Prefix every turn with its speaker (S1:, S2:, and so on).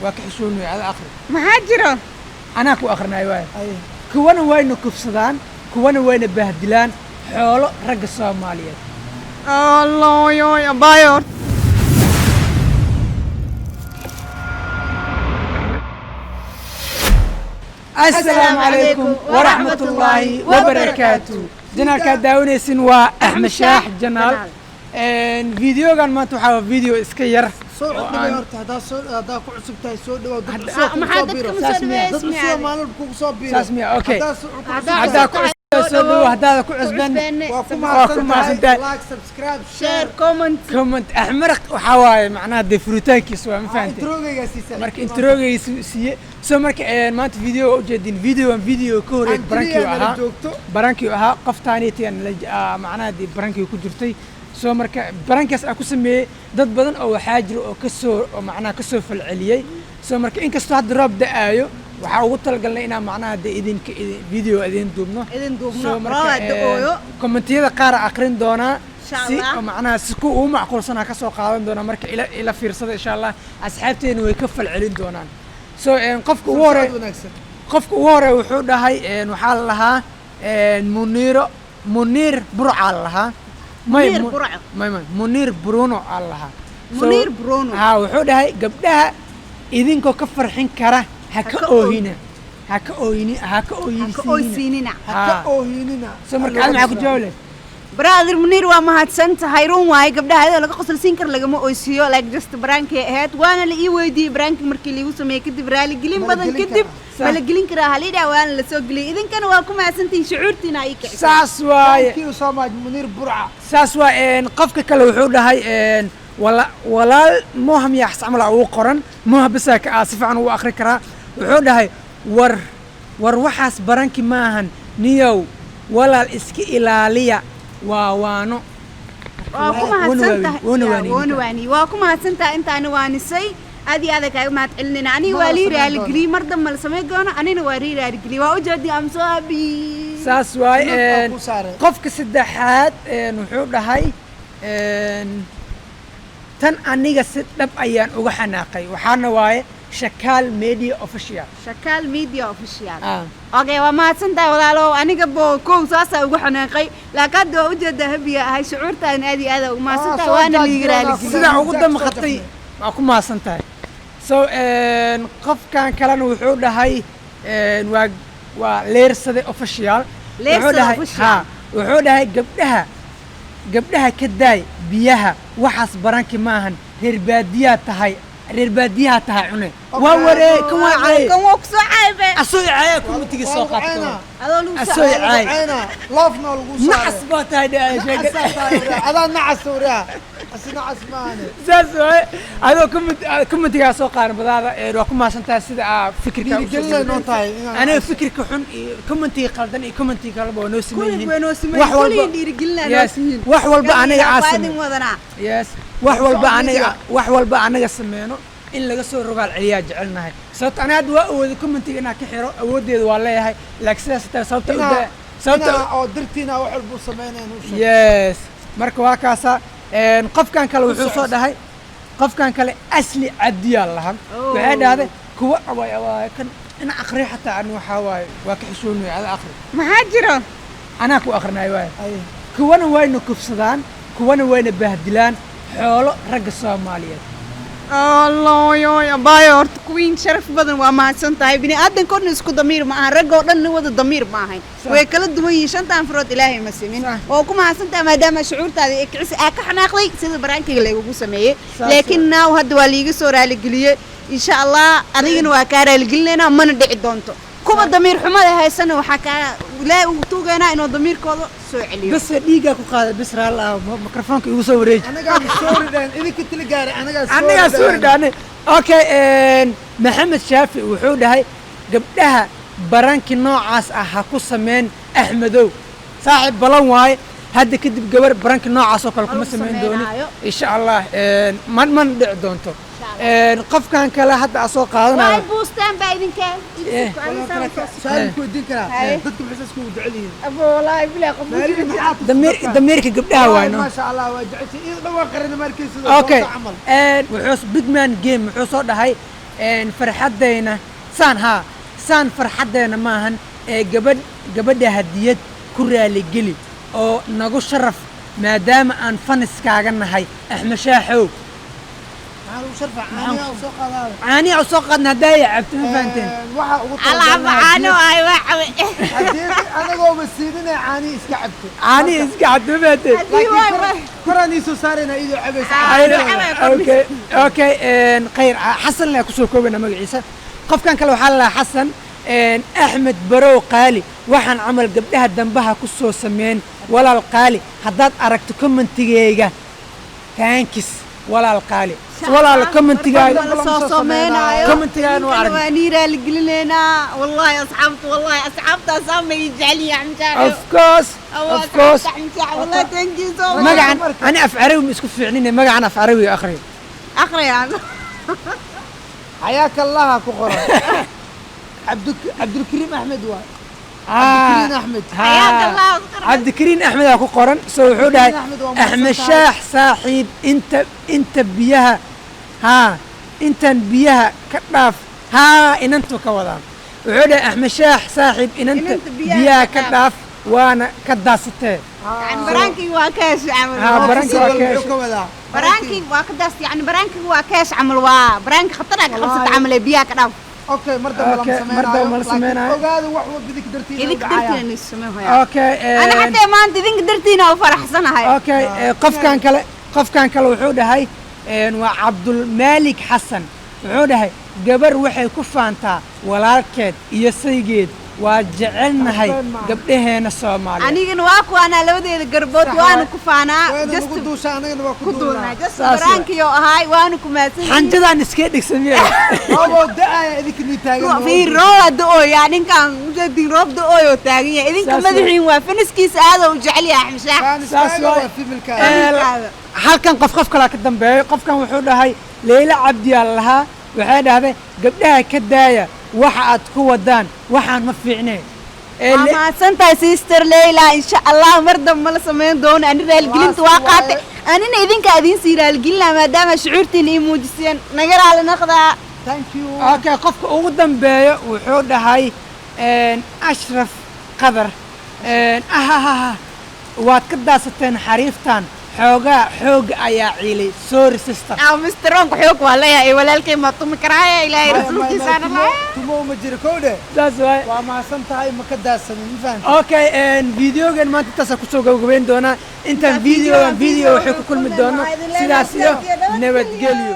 S1: وكحشوني على آخر
S2: محاجرة
S1: أنا كو آخرنا أيوة كوانا وين كفصدان كوانا وين بهدلان حول رق الصومالية
S2: الله يا بايور
S1: السلام عليكم ورحمة الله وبركاته جنال كداوني سنوا أحمد شاح جنال فيديو كان ما تحاول فيديو اسكير
S3: صوت هذا هذا كعصب تاي صوت
S2: ما حدك
S3: مسوي مالو كوصابير
S1: اسمي اوكي
S3: هذا
S1: هذا كعصب هذا كعصبن
S3: وكما لايك سبسكرايب
S2: شير كومنت
S1: احمرق وحواي معناها دفروتاكي سوا ما فهمت
S3: انتروغا سيسا
S1: marka introogay soo marka maanta video u jeedin video ka hor barankii ahaa qoftaaniitan macnaha di barankii ku jirtay soo marka barankaas aan ku sameeyay dad badan oo waxaa jira oo ka soo macnaha ka soo falceliyay soo marka inkastoo hadda roob da'aayo waxaa ugu talagalnay inaan macnaha idinka video idin duubno soo marka kommentiyada qaar akhrin doonaa si macnaha si ku uu macquulsanaa ka soo qaadan doona marka ila fiirsada insha Allah asxaabteena way ka falcelin doonaan soo qofka ugu hore wuxuu dhahay waxaa la lahaa Munir Burca la lahaa Munir Bruno Allah
S2: Munir Bruno
S1: wuxuu dhahay gabdhaha idinkoo ka farxin kara ha ka oohina soo marka maxaa ku jawaabay
S2: brother Munir waa mahadsan tahay run waay gabdhaha ayada laga qosolsiin kar lagama oysiyo like just brank ahead waana la ii weydiiyay brank markii lagu sameeyay kadib raali gelin badan kadib mala gelin karaa halida waana la soo geliyay idinkana waa ku mahadsantiin shucuurtiina ay kicin
S1: saas waay
S3: kiyo Soomaali Munir Burca
S1: saas waa qofka kale wuxuu dhahay walaal muham ya xasmala uu qoran muha bisaka aasifan uu akhri karaa wuxuu dhahay war waxaas baranki maahan niyow walaal iska ilaaliya waano
S2: waa ku mahadsantahay intaana waanisay aad iyo aad kaaga mahad celinayna aniga waa lii raali geli mar dambe la sameey doono anina waa lii raali geli waa u jeedii am soo happy
S1: saas waay qofka saddexaad wuxuu dhahay tan aniga si dhab ayaan uga xanaaqay waxaana waaye Shakal Media Official okay waa mahadsantahay walaalo aniga koow saasa ugu xanaaqay laakiin doo u jeeda habiya ahay shucuurtaan aad iyo aad ugu mahadsantahay waana liigaraali sida ugu damqatay waa ku mahadsantahay soo qofkan kalena wuxuu dhahay waa leersade official wuxuu dhahay gabdhaha ka daay biyaha waxaas baranki maahan reer baadiyaha tahay cune waa waree kan waa ku soo caybe asoo caaya kuma tigi soo qaadto asoo caaya
S3: lafna lagu soo
S1: nacas baa tahay
S3: ada nacas wariya asina asmaane
S1: saas way adoo kuma tigaa soo qaadan badaada waa ku maasantahay sida fikirka aniga fikirka xun iyo commentiga qaldan iyo commentiga kale baa noo sameeyeen wax walba aniga aasin yes wax walba anaga sameeyno in laga soo rogaal celiyaa jecelnahay sababta ana waa awood commentiga inaa ka xiro awoodeedu waa leeyahay laakiin sidaas sababta
S3: oo dirtiina wax walba sameeyeen
S1: yes marka waa kaasa qofkan kale wuxuu soo dhahay qofkan kale asli cadiya lahan waxay dhahday kuwa kan ina akhri xataa aan waxa waay waa ka xishoonay ada akhri
S2: maxaa jiro
S1: ana ku akhrinay waay kuwana wayna kufsadaan kuwana wayna bahdilaan xoolo ragga Soomaaliyeed
S2: الله يا بايور كوين شرف بدن ومahadsan tahay bini aadan koodna isku damiir ma aha rag oo dhan wada damiir ma ahayn way kala duwan yihiin shantaan farood ilaahay ma simin oo ku mahadsan tahay maadaama shucuurtaada ay kicisi ka xanaaqday sida barankiga lagu sameeyay laakiin now hadda waa liiga soo raali galiyay insha Allah adigana waa ka raali galinayna mana dhici doonto kuwa damiir xumada haysan waxa ka ilaahay uu tuugayna inuu damiirkooda soo celiyo
S1: bas dhiiga ku qaada bas raala mikrofoonka igu soo wareej
S3: anaga soo ridaan idinka tili gaaray
S1: anaga soo ridaan okay Maxamed Shaafi wuxuu dhahay gabdhaha baranki noocaas ha ku sameyn Axmedow saaxib balan waay hadda kadib gabar baranki noocaas oo kale kuma sameyn doono insha Allah man dhici doonto qofkan kale hadda soo qaadanayo
S2: way boostaan baa idinka
S3: saalku idin kara dadku maxay isku duceliin
S2: abo wallahi bilaa qof
S1: dameerka gabdhaha waayno
S3: ma sha Allah waa jecel in dhawa qaran markiisa
S1: okay wuxuu big man game wuxuu soo dhahay farxaddayna saan farxaddayna maahan gabadha hadiyad ku raaligeli oo nagu sharaf maadaama aan faniskaaga nahay axmed shaaxow caaniya u soo qaadna haddaa ay cabto ma fahanteen
S2: alcabacaano ay waxawe
S3: anagoo masiidina caani iska cabto
S1: caaniya iska cabto ma fahanteen
S3: koraan iisoo saarayna idoo cabaysa
S1: okay khayr xasan laa kusoo koobana magaciisa qofkan kale waxaa lalahaa xasan axmed barow qaali waxaan camal gabdhaha dambaha ku soo sameyn walaal qaali haddaad aragto commentigeyga taankis walaal qaali walaal commentigaaga
S2: waa niiraali gelinaynaa wallahi asxaabta saama jecel yahay
S1: of course
S2: wallahi thank you so much
S1: magacan ani af carabi ma isku fiicnine magacan af carabi akhri
S2: akhriyaan
S3: حياك الله أكو قرن عبد الكريم أحمد واي عبد الكريم أحمد
S2: حياك الله
S1: عبد الكريم أحمد أكو قرن سو حودها أحمد شاح صاحب أنت بيها أنت بيها كناف إن أنتو كوضان وحودها أحمد شاح صاحب إن أنت بيها كناف وأنا كداسته
S2: يعني برانكي واكاش عمل
S1: برانكي واكاش
S2: برانكي واكداس يعني برانكي واكاش عمل برانكي خطرك خلصت عمل بيها كداف
S3: اوكي مرضى ما سمينا اوغاد wax بدك درتينا
S2: idink درتينا نسمعها
S1: اوكي
S2: انا حتى ما انت idink درتينا وفرحسنahay
S1: اوكي qofkan kale wuxuu dhahay waa Abdul Malik Hassan wuxuu dhahay gabar waxay ku faantaa walaalkeed iyo saygeed waa jecelnahay gabdhaheena Soomaaliya
S2: anigana waa ku ana labadeeda garbood waana ku faanaa
S3: just ku duusha anagana waa ku duunaa
S2: just baraankiyo ahay waana ku maasan
S1: xanjadan iska dhigsamiyay
S3: oo daaya idinka ni taagan
S2: fi roob doo yaa ninkan mujadin roob doo oo taagan yahay idinka madaxiin waa finiskiisa aad u jecel yahay
S3: saas waa fi milkaada
S1: halkan qof kala ka dambeeyo qofkan wuxuu dhahay Leila Abdi Allah waxay dhahday gabdhaha ka daaya waxa aad ku wadaan waxaan ma fiicneen
S2: ma santahay sister Leila insha Allah mardan ma la sameyn doono aan raal gelinta waa qaatay anina idinka adin siiraal gelina maadaama shucuurtiin ay muujiseen nagaraal naqda
S3: thank you
S1: okay qofka ugu dambeeyo wuxuu dhahay Ashraf Qadar waad ka daasateen xariiftan xoog ayaa ciilay sorry sister
S2: Mr. Ronk xoog waa leeyahay walaalkay ma tumi karaaya ilaahay rasuulkiisa ana
S3: tumo ma jiro kowde
S1: that's why
S3: waa ma santahay ma ka daasanin ma fahantay
S1: okay videogan maanta taas ku soo gabagabeyn doona intaan video waxay ku kulmi doono sidaas iyo nabadgelyo